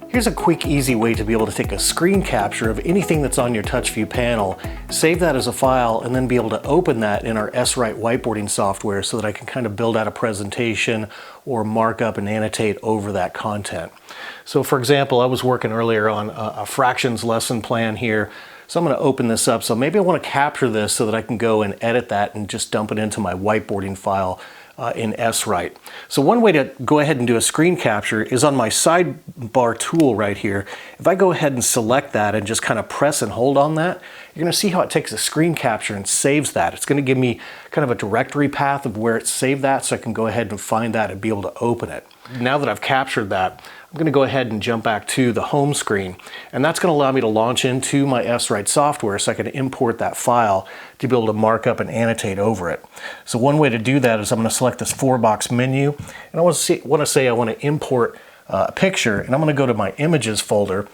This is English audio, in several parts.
Here's a quick, easy way to be able to take a screen capture of anything that's on your Touchview panel, save that as a file, and then be able to open that in our Swrite whiteboarding software so that I can kind of build out a presentation or mark up and annotate over that content. So for example, I was working earlier on a fractions lesson plan here. So I'm going to open this up. So maybe I want to capture this so that I can go and edit that and just dump it into my whiteboarding file in Swrite. So one way to go ahead and do a screen capture is on my sidebar tool right here. If I go ahead and select that and just kind of press and hold on that, you're going to see how it takes a screen capture and saves that. It's going to give me kind of a directory path of where it's saved that, so I can go ahead and find that and be able to open it. Now that I've captured that, I'm going to go ahead and jump back to the home screen, and that's going to allow me to launch into my Swrite software so I can import that file to be able to mark up and annotate over it. So one way to do that is I'm going to select this 4-box menu, and I want to say I want to import a picture, and I'm going to go to my images folder.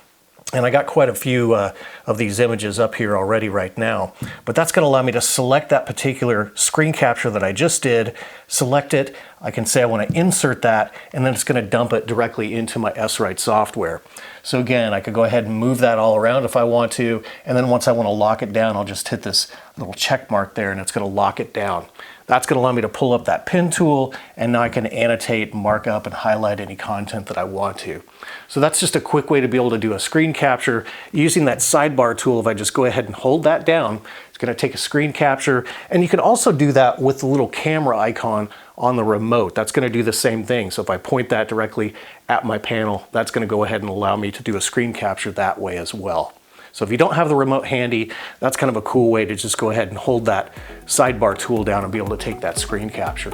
And I got quite a few of these images up here already right now. But that's going to allow me to select that particular screen capture that I just did, select it. I can say I want to insert that, and then it's going to dump it directly into my Swrite software. So again, I could go ahead and move that all around if I want to. And then once I want to lock it down, I'll just hit this little check mark there, and it's going to lock it down. That's going to allow me to pull up that pen tool, and now I can annotate, mark up, and highlight any content that I want to. So that's just a quick way to be able to do a screen capture using that sidebar tool. If I just go ahead and hold that down, it's going to take a screen capture. And you can also do that with the little camera icon on the remote. That's going to do the same thing. So if I point that directly at my panel, that's going to go ahead and allow me to do a screen capture that way as well. So if you don't have the remote handy, that's kind of a cool way to just go ahead and hold that sidebar tool down and be able to take that screen capture.